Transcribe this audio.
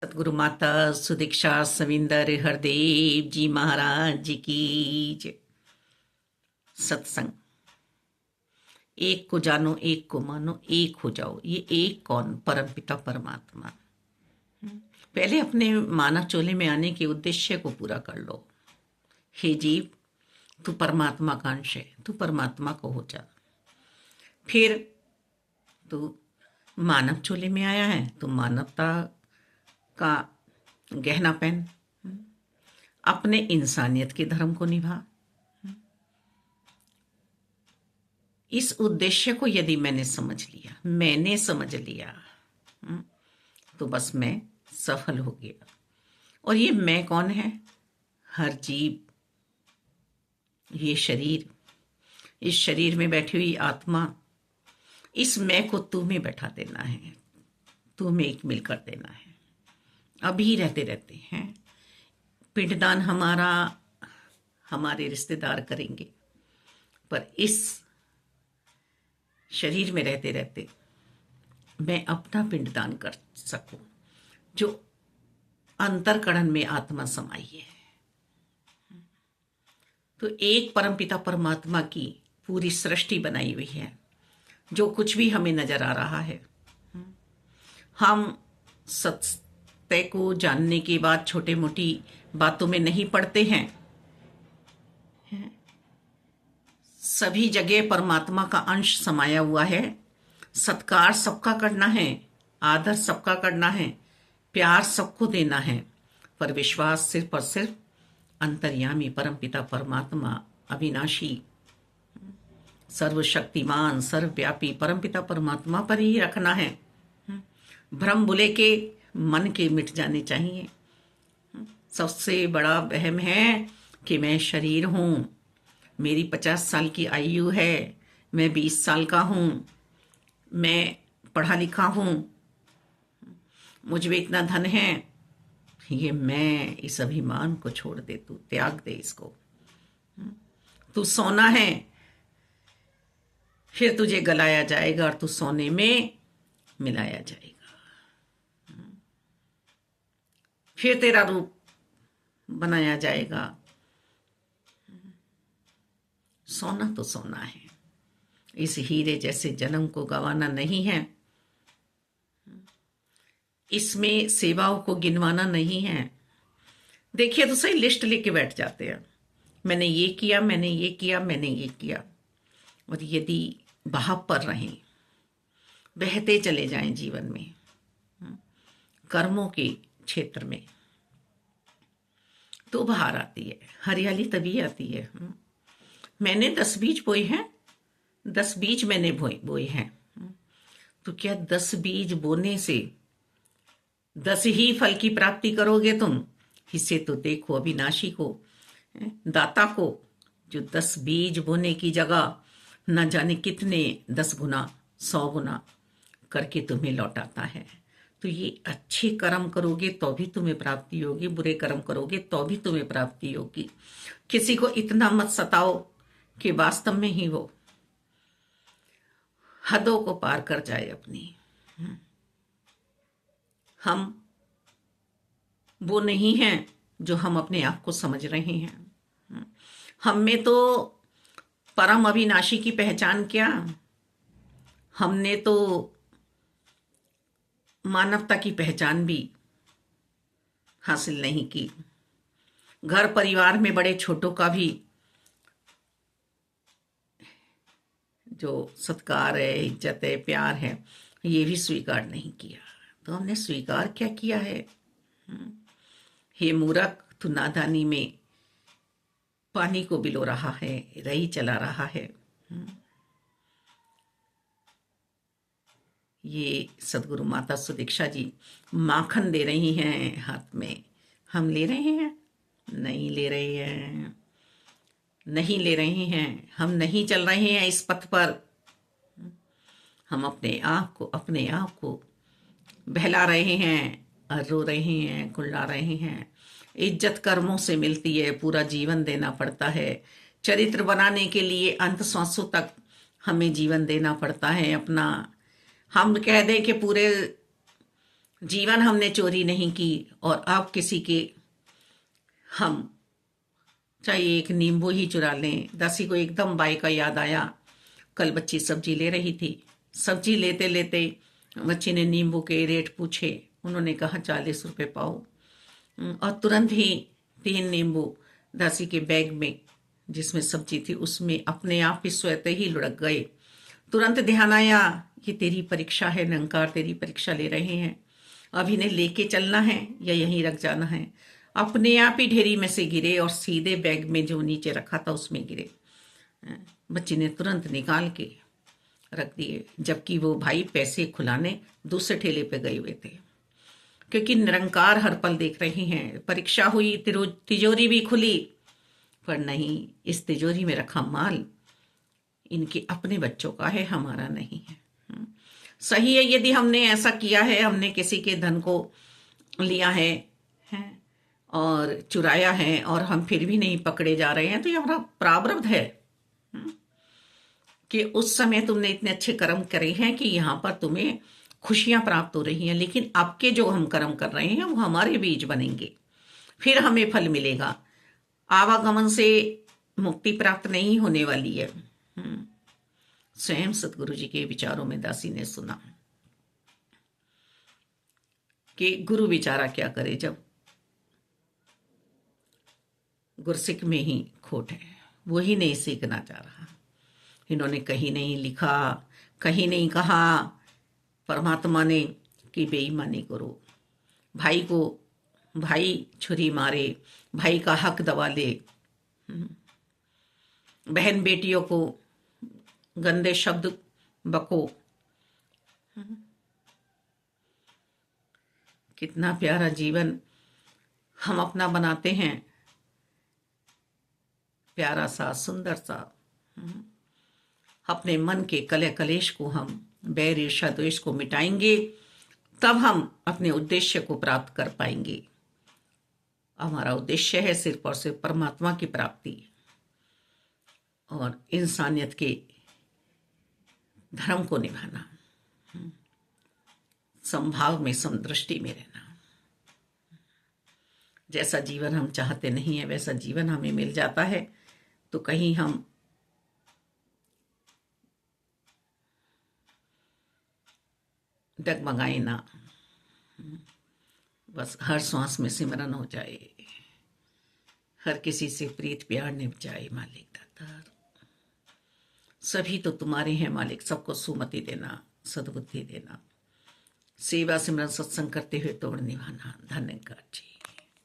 सतगुरु माता सुदीक्षा सविंदर हरदेव जी महाराज जी की जय। सत्संग। एक को जानो, एक को मानो, एक हो जाओ। ये एक कौन? परमपिता परमात्मा। पहले अपने मानव चोले में आने के उद्देश्य को पूरा कर लो। हे जीव, तू परमात्मा का अंश है, तू परमात्मा को हो जा। फिर तू मानव चोले में आया है, तू मानवता का गहना पहन, अपने इंसानियत के धर्म को निभा। इस उद्देश्य को यदि मैंने समझ लिया तो बस मैं सफल हो गया। और ये मैं कौन है? हर जीव, ये शरीर, इस शरीर में बैठी हुई आत्मा, इस मैं को तू में बैठा देना है, तू में एक मिल कर देना है। अभी रहते रहते हैं पिंडदान हमारा हमारे रिश्तेदार करेंगे, पर इस शरीर में रहते रहते मैं अपना पिंडदान कर सकूं, जो अंतरकरण में आत्मा समाई है। तो एक परमपिता परमात्मा की पूरी सृष्टि बनाई हुई है। जो कुछ भी हमें नजर आ रहा है, हम सत्य को जानने के बाद छोटे मोटी बातों में नहीं पड़ते हैं। सभी जगह परमात्मा का अंश समाया हुआ है। सत्कार सबका करना है, आदर सबका करना है, प्यार सबको देना है, पर विश्वास सिर्फ और सिर्फ अंतर्यामी परमपिता परमात्मा, अविनाशी, सर्वशक्तिमान, सर्वव्यापी परमपिता परमात्मा पर ही रखना है। भ्रम बुले के मन के मिट जाने चाहिए। सबसे बड़ा वहम है कि मैं शरीर हूं, मेरी 50 साल की आयु है, मैं 20 साल का हूं, मैं पढ़ा लिखा हूं, मुझ में इतना धन है। ये मैं, इस अभिमान को छोड़ दे, तू त्याग दे इसको। तू सोना है, फिर तुझे गलाया जाएगा और तू सोने में मिलाया जाएगा। फिर तेरा रूप बनाया जाएगा। सोना तो सोना है, इस हीरे जैसे जन्म को गंवाना नहीं है। इसमें सेवाओं को गिनवाना नहीं है। देखिए तो सही, लिस्ट लेके बैठ जाते हैं, मैंने ये किया, मैंने ये किया, मैंने ये किया। और यदि बहाव पर रहें, बहते चले जाएं जीवन में, कर्मों के क्षेत्र में, तो बाहर आती है हरियाली, तभी आती है। मैंने 10 बीज बोए हैं, 10 बीज मैंने बोए हैं, तो क्या 10 बीज बोने से 10 ही फल की प्राप्ति करोगे तुम? इसे तो देखो अविनाशी को, दाता को, जो 10 बीज बोने की जगह न जाने कितने 10 गुना 100 गुना करके तुम्हें लौटाता है। तो ये अच्छे कर्म करोगे तो भी तुम्हें प्राप्ति होगी, बुरे कर्म करोगे तो भी तुम्हें प्राप्ति होगी। किसी को इतना मत सताओ कि वास्तव में ही वो हदों को पार कर जाए अपनी। हम वो नहीं हैं जो हम अपने आप को समझ रहे हैं। हम में तो परम अविनाशी की पहचान क्या, हमने तो मानवता की पहचान भी हासिल नहीं की। घर परिवार में बड़े छोटों का भी जो सत्कार है, इज्जत है, प्यार है, ये भी स्वीकार नहीं किया। तो हमने स्वीकार क्या किया है? हे मूर्ख, तू नादानी में पानी को बिलो रहा है, रही चला रहा है। ये सदगुरु माता सुदीक्षा जी माखन दे रही हैं हाथ में। हम ले रहे हैं? नहीं ले रहे हैं, नहीं ले रहे हैं। हम नहीं चल रहे हैं इस पथ पर। हम अपने आप को बहला रहे हैं और रो रहे हैं, कुल्ला रहे हैं। इज्जत कर्मों से मिलती है, पूरा जीवन देना पड़ता है। चरित्र बनाने के लिए अंत सांसों तक हमें जीवन देना पड़ता है अपना। हम कह दें कि पूरे जीवन हमने चोरी नहीं की और अब किसी के हम चाहे एक नींबू ही चुरा लें। दासी को एकदम बाई का याद आया। कल बच्ची सब्जी ले रही थी, सब्जी लेते लेते बच्ची ने नींबू के रेट पूछे। उन्होंने कहा 40 रुपये पाओ, और तुरंत ही 3 नींबू दासी के बैग में जिसमें सब्जी थी उसमें अपने आप ही स्वतः ही लुढ़क गए। तुरंत ध्यान आया, ये तेरी परीक्षा है निरंकार, तेरी परीक्षा ले रहे हैं, अब इन्हें लेके चलना है या यहीं रख जाना है। अपने आप ही ढेरी में से गिरे और सीधे बैग में जो नीचे रखा था उसमें गिरे। बच्ची ने तुरंत निकाल के रख दिए, जबकि वो भाई पैसे खुलाने दूसरे ठेले पे गए हुए थे, क्योंकि निरंकार हर पल देख रहे हैं। परीक्षा हुई, तिजोरी भी खुली, पर नहीं, इस तिजोरी में रखा माल इनके अपने बच्चों का है, हमारा नहीं है। सही है, यदि हमने ऐसा किया है, हमने किसी के धन को लिया है और चुराया है और हम फिर भी नहीं पकड़े जा रहे हैं, तो ये हमारा प्रारब्ध है कि उस समय तुमने इतने अच्छे कर्म करे हैं कि यहाँ पर तुम्हें खुशियां प्राप्त हो रही हैं। लेकिन अब के जो हम कर्म कर रहे हैं वो हमारे बीज बनेंगे, फिर हमें फल मिलेगा। आवागमन से मुक्ति प्राप्त नहीं होने वाली है। स्वयं सतगुरु जी के विचारों में दासी ने सुना कि गुरु बेचारा क्या करे जब गुरसिक में ही खोट है, वो ही नहीं सीखना चाह रहा। इन्होंने कहीं नहीं लिखा, कहीं नहीं कहा परमात्मा ने कि बेईमानी करो, भाई को भाई छुरी मारे, भाई का हक दबा ले, बहन बेटियों को गंदे शब्द बको। कितना प्यारा जीवन हम अपना बनाते हैं, प्यारा सा सुंदर सा। अपने मन के कलह कलेश को हम बैर ईर्ष्या द्वेष को मिटाएंगे, तब हम अपने उद्देश्य को प्राप्त कर पाएंगे। हमारा उद्देश्य है सिर्फ और सिर्फ परमात्मा की प्राप्ति और इंसानियत के धर्म को निभाना, संभाव में समदृष्टि में रहना। जैसा जीवन हम चाहते नहीं है वैसा जीवन हमें मिल जाता है, तो कहीं हम डगमगाए ना, बस हर सांस में सिमरन हो जाए, हर किसी से प्रीत प्यार निभ जाए। मालिक दातार, सभी तो तुम्हारे हैं मालिक, सबको सुमति देना, सद्बुद्धि देना, सेवा सिमरन सत्संग करते हुए तोड़ निभाना। धन्य